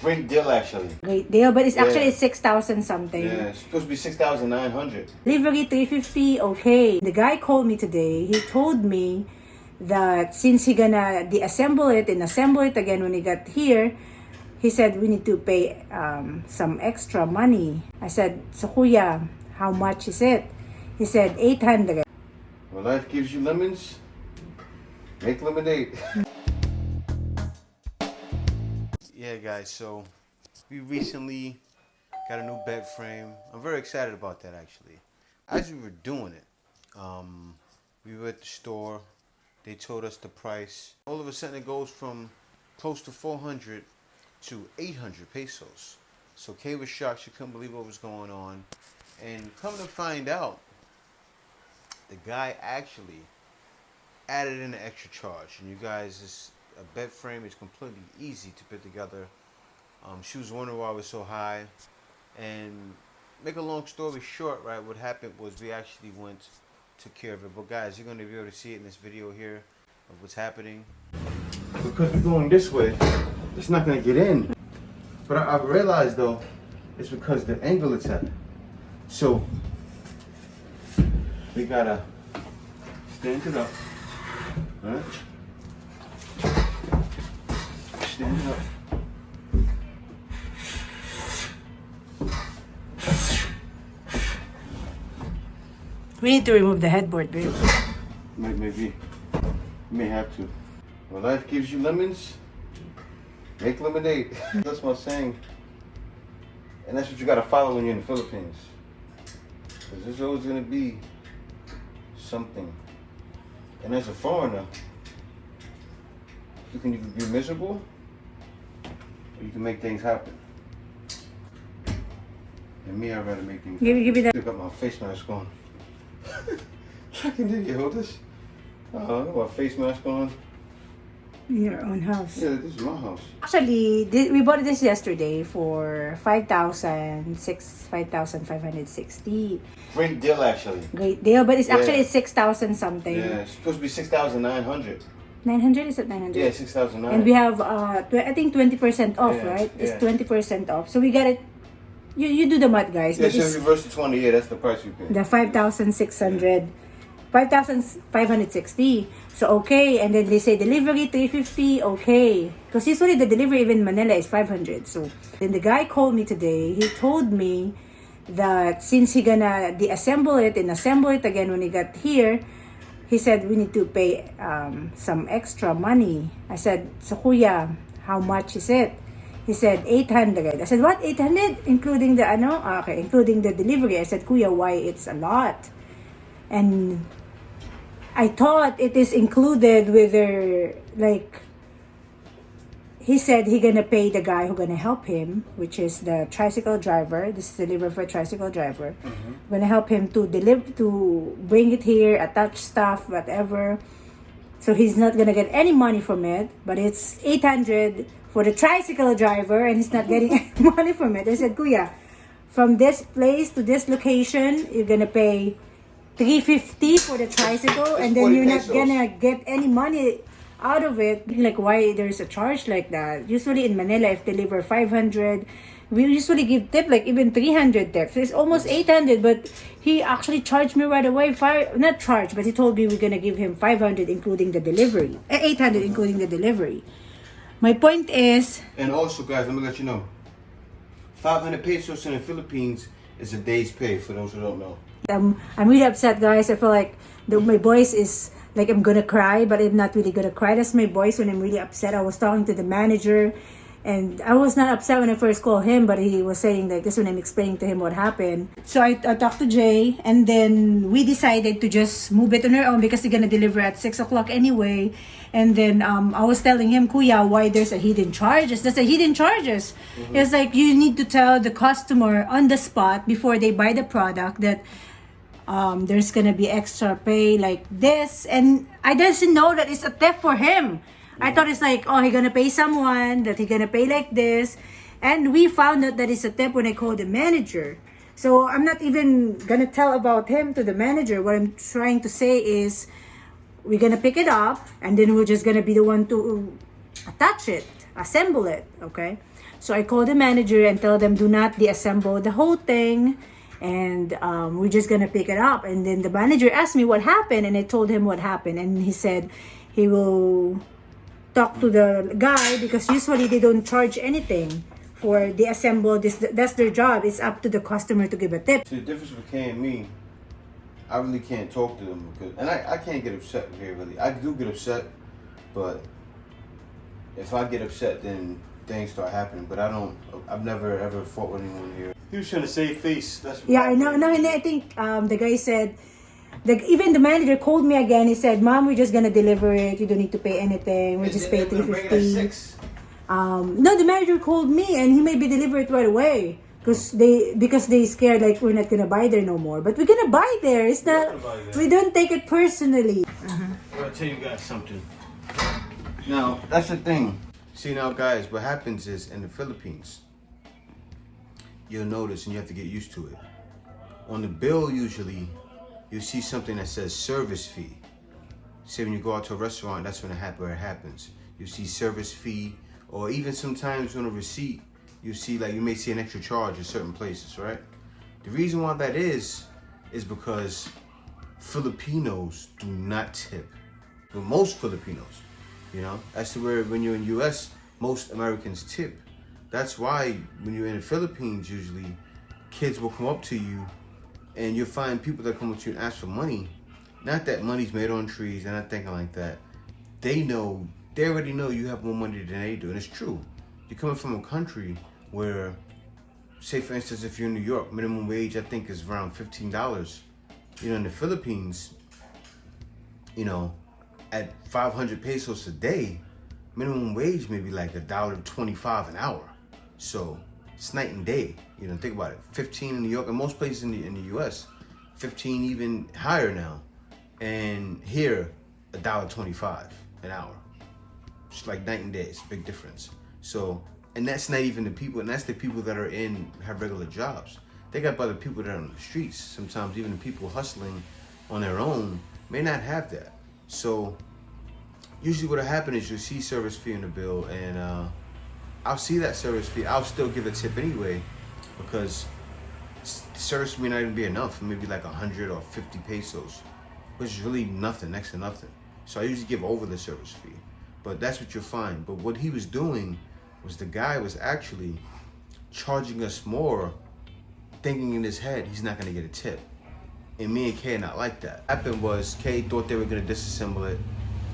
Great deal, actually. Great deal, but it's Yeah. actually 6,000 something. Yeah, it's supposed to be 6,900. Delivery 350, okay. The guy called me today. He told me that since he gonna deassemble it and assemble it again when he got here, he said we need to pay some extra money. I said, so kuya, how much is it? He said 800. When life gives you lemons, make lemonade. Yeah, guys, so we recently got a new bed frame. I'm very excited about that, actually. As we were doing it, we were at the store. They told us the price. All of a sudden, it goes from close to 400 to 800 pesos. So Kay was shocked. She couldn't believe what was going on. And come to find out, the guy actually added in an extra charge. And you guys, this a bed frame is completely easy to put together. She was wondering why it was so high. And make a long story short, right, what happened was we actually took care of it. But guys, you're going to be able to see it in this video here of what's happening. Because we're going this way, it's not going to get in. But I've realized, though, it's because the angle it's at. So, we got to stand it up. Alright? Stand it up. We need to remove the headboard, babe. Maybe. You may have to. When life gives you lemons, make lemonade. That's my saying. And that's what you gotta follow when you're in the Philippines. Because there's always gonna be something. And as a foreigner, you can either be miserable or you can make things happen. And me, I'd rather make things happen. Give me that. I got my face mask on. Did you hold this? I got my face mask on. In your own house. Yeah, this is my house. Actually, we bought this yesterday for 5,560. Great deal, actually. Great deal, but it's Yeah. actually 6,000 something. Yeah, it's supposed to be 6,900. 900, is it 900? Yeah, 6,900. And we have, I think 20% off, Yeah, right? It's yeah. 20% off. So we got it. You do the math, guys. Yeah, But so it's reverse to 20, yeah, that's the price we pay. the 5,600. 5,560. So okay, and then they say delivery 350. Okay, because usually the delivery even in Manila is 500. So then the guy called me today. He told me that since he gonna deassemble it and assemble it again when he got here, he said we need to pay some extra money. I said, so kuya, how much is it? He said 800. I said, what, 800? Including the ano? Okay, including the delivery. I said, kuya, why it's a lot? And I thought it is included with their, like, he said he gonna pay the guy who gonna help him, which is the tricycle driver. This is delivery for a tricycle driver. Gonna help him to bring it here, attach stuff, whatever. So he's not gonna get any money from it, but it's 800 for the tricycle driver, and he's not getting any money from it. I said, kuya, from this place to this location, you're gonna pay 350 for the tricycle, and then you're not gonna get any money out of it. Like, why there's a charge like that? Usually in Manila, if deliver 500, we usually give tip, like even 300 tips. So it's almost 800, but he actually charged me right away. Not charged, but he told me we're gonna give him 500 including the delivery, 800 including the delivery. My point is, And also, guys, let me let you know, 500 pesos in the Philippines is a day's pay, for those who don't know. I'm really upset, guys. I feel like my voice is like I'm gonna cry, but I'm not really gonna cry. That's my voice when I'm really upset. I was talking to the manager, and I was not upset when I first called him, but he was saying like this when I'm explaining to him what happened. So I talked to Jay, and then we decided to just move it on our own because they're gonna deliver at 6 o'clock anyway. And then I was telling him, kuya, why there's a hidden charges? That's a hidden charges. It's like you need to tell the customer on the spot before they buy the product that there's gonna be extra pay like this, and I didn't know that it's a theft for him. I thought it's like, oh, he gonna pay someone, that he gonna pay like this, and we found out that it's a theft when I called the manager. So I'm not even gonna tell about him to the manager. What I'm trying to say is, we're gonna pick it up, and then we're just gonna be the one to attach it, assemble it, okay? So I called the manager and tell them do not deassemble the whole thing, and we're just gonna pick it up. And then the manager asked me what happened, and I told him what happened, and he said he will talk to the guy because usually they don't charge anything for the assemble. That's their job. It's up to the customer to give a tip. See, the difference with Kay and me, I really can't talk to them because, and I can't get upset here really. I do get upset, but if I get upset, then things start happening. But I've never ever fought with anyone here. He was trying to save face. That's what Yeah, I know. No, and I think the guy said, even the manager called me again. He said, "Mom, we're just gonna deliver it. You don't need to pay anything. We just pay $350." No, the manager called me and he maybe deliver it right away because they scared like we're not gonna buy there no more. But we're gonna buy there. It's not. We don't take it personally. I'm gonna tell you guys something. Now that's the thing. See now, guys, what happens is in the Philippines, you'll notice and you have to get used to it. On the bill, usually, you see something that says service fee. Say when you go out to a restaurant, that's when it happens. You see service fee, or even sometimes on a receipt, you see like you may see an extra charge in certain places, right? The reason why that is because Filipinos do not tip. But most Filipinos, you know, that's where when you're in US, most Americans tip. That's why when you're in the Philippines, usually kids will come up to you and you'll find people that come up to you and ask for money. Not that money's made on trees, they're not thinking like that. They already know you have more money than they do, and it's true. You're coming from a country where, say for instance, if you're in New York, minimum wage I think is around $15. You know, in the Philippines, you know, at 500 pesos a day, minimum wage may be like $1.25 an hour. So it's night and day. You know, think about it. 15 in New York and most places in the US, 15 even higher now. And here, $1.25 an hour. It's like night and day. It's a big difference. So, and that's not even the people, and that's the people that have regular jobs. They got other people that are on the streets. Sometimes even the people hustling on their own may not have that. So usually what'll happen is you'll see service fee in the bill, and I'll see that service fee. I'll still give a tip anyway because the service may not even be enough. Maybe like 100 or 50 pesos, which is really nothing, next to nothing. So I usually give over the service fee. But that's what you'll find. But what he was doing was the guy was actually charging us more, thinking in his head he's not gonna get a tip. And me and Kay are not like that. What happened was Kay thought they were gonna disassemble it,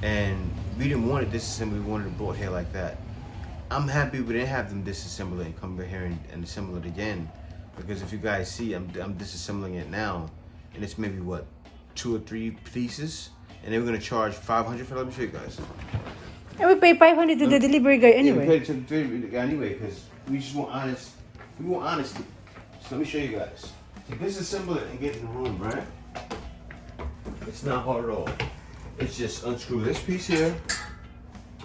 and we didn't want it disassembled, we wanted it brought here like that. I'm happy we didn't have them disassemble it and come back here and assemble it again. Because if you guys see, I'm disassembling it now, and it's maybe what, 2 or 3 pieces, and they were gonna charge 500 for it. Let me show you guys. And we pay 500 to the delivery guy anyway. Yeah, we paid to the delivery guy anyway because we just want honest. We want honesty. So let me show you guys. To disassemble it and get in the room, right? It's not hard at all. It's just unscrew this piece here,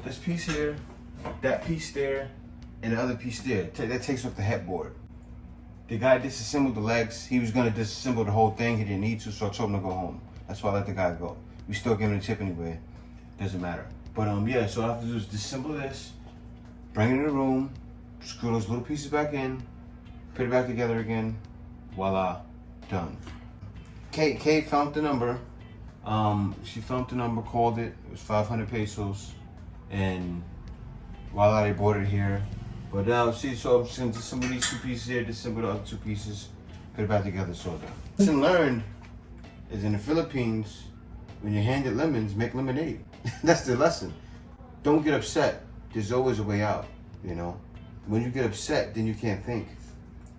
that piece there, and the other piece there. That takes off the headboard. The guy disassembled the legs. He was gonna disassemble the whole thing. He didn't need to, so I told him to go home. That's why I let the guy go. We still give him a tip anyway. Doesn't matter. But yeah, so all I have to do is disassemble this, bring it in the room, screw those little pieces back in, put it back together again. Voila, done. Kay found the number. She found the number, called it. It was 500 pesos, and voila, they bought it here. But now, see, so I'm just gonna disassemble these 2 pieces here, disassemble the other 2 pieces, put it back together, so done. Lesson learned is in the Philippines, when you're handed lemons, make lemonade. That's the lesson. Don't get upset. There's always a way out, you know? When you get upset, then you can't think.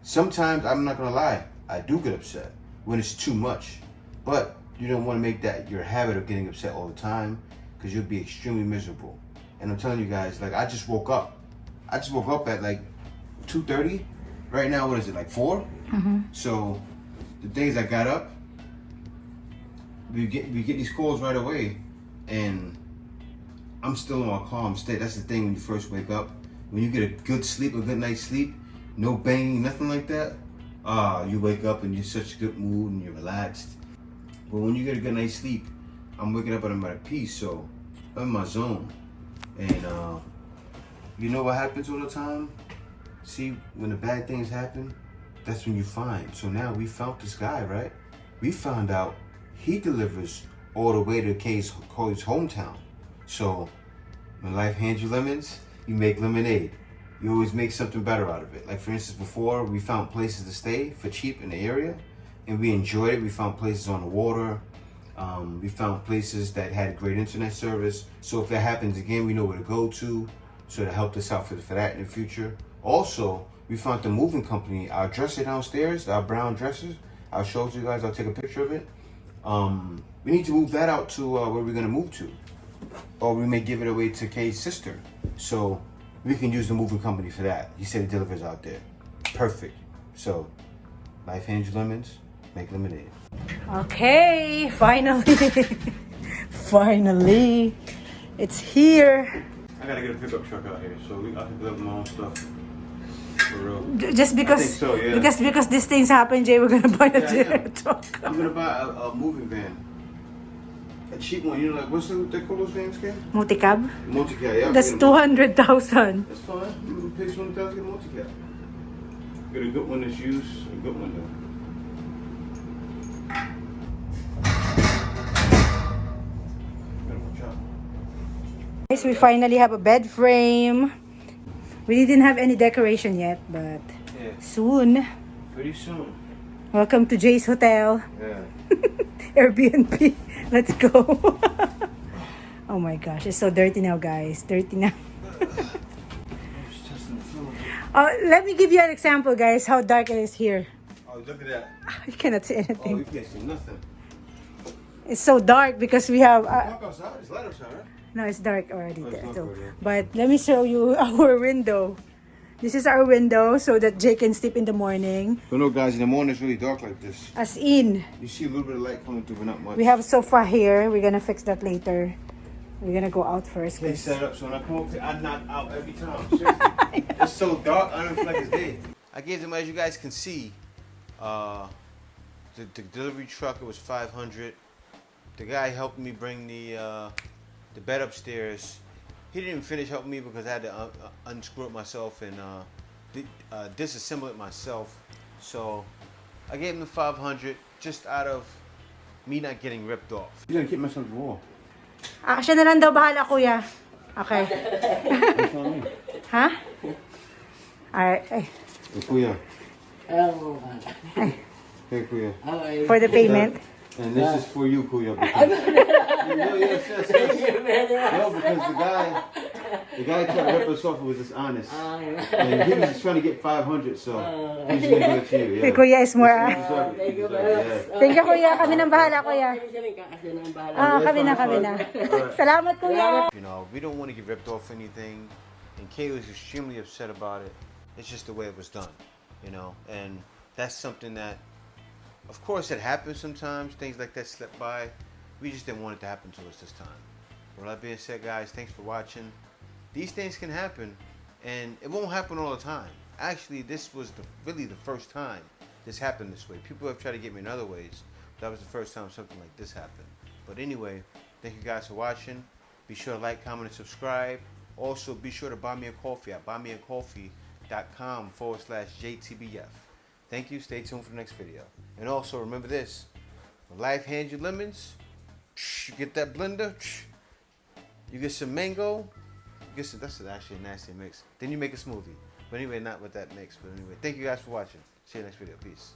Sometimes, I'm not gonna lie, I do get upset when it's too much. But you don't wanna make that your habit of getting upset all the time, because you'll be extremely miserable. And I'm telling you guys, like, I just woke up. At like 2:30. Right now, what is it, like 4? Mm-hmm. So the days I got up, we get these calls right away, and I'm still in my calm state. That's the thing when you first wake up. When you get a good sleep, a good night's sleep, no banging, nothing like that, you wake up and you're such a good mood and you're relaxed. But when you get a good night's sleep, I'm waking up and I'm at peace, so I'm in my zone. And you know what happens all the time? See, when the bad things happen, that's when you find. So now we found this guy, right? We found out he delivers all the way to Kay's hometown. So when life hands you lemons, you make lemonade. You always make something better out of it. Like for instance, before we found places to stay for cheap in the area, and we enjoyed it. We found places on the water. We found places that had great internet service. So if that happens again, we know where to go to. So to help us out for that in the future. Also, we found the moving company. Our dresser downstairs, our brown dressers. I'll show it to you guys. I'll take a picture of it. We need to move that out to where we're gonna move to, or we may give it away to Kay's sister. So we can use the moving company for that. He said he delivers out there. Perfect. So life hands you lemons, make lemonade. Okay, finally. Finally. It's here. I gotta get a pickup truck out here, so I can deliver my own stuff. For real. Just because, I think so, yeah. because these things happen, Jay, we're gonna buy a truck. I'm gonna buy a moving van. A cheap one, you know, like what's they call those vans, Ken? Multicab? Multicab, yeah. That's 200,000. That's fine. You pay $20,000 get a multicab. Get a good one that's used, a good one though. Guys, we finally have a bed frame. We didn't have any decoration yet, but soon. Pretty soon. Welcome to Jay's Hotel. Yeah. Airbnb. Let's go. Oh my gosh, it's so dirty now, guys. Dirty now. Let me give you an example, guys, how dark it is here. Oh, look at that. You cannot see anything. Oh, you can't see nothing. It's so dark because we have... Walk outside. It's light outside, right? no, it's dark already. Oh, it's not So, good, yeah. but let me show you our window. This is our window so that Jay can sleep in the morning. But no, guys, in the morning it's really dark like this. As in, You see a little bit of light coming through, but not much. we have sofa here. We're gonna fix that later. We're gonna go out first. They set up so when I come up here, I knock out every time. Seriously. It's so dark, I don't feel like it's day. I gave them, as you guys can see, the delivery truck, it was $500. The guy helped me bring the bed upstairs. He didn't even finish helping me because I had to unscrew it myself and disassemble it myself. So I gave him the $500 just out of me not getting ripped off. You're gonna keep myself the wall. Siya na lang daw bahala, kuya. Okay. Ha? Alright. Hey, Kuya. Hey, Kuya. For the payment. And this is for you, Kuya. Because, yes. No, because the guy tried to rip us off and was dishonest. And he was just trying to get $500, so he's going to do it to you. Yeah. Kuya is more. Thank you, Thank you, kuya. Kami nang bahala, kuya. Kami na. Salamat, kuya. You know, we don't want to get ripped off anything. And Kay was extremely upset about it. It's just the way it was done, you know. And that's something that, of course, it happens sometimes. Things like that slip by. We just didn't want it to happen to us this time. With that being said, guys, thanks for watching. These things can happen, and it won't happen all the time. Actually, this was really the first time this happened this way. People have tried to get me in other ways. That was the first time something like this happened. But anyway, thank you guys for watching. Be sure to like, comment, and subscribe. Also, be sure to buy me a coffee at buymeacoffee.com/JTBF. Thank you. Stay tuned for the next video. And also, remember this. When life hands you lemons, you get that blender, you get some mango, you get some, that's actually a nasty mix. Then you make a smoothie. But anyway, not with that mix. But anyway, thank you guys for watching. See you next video. Peace.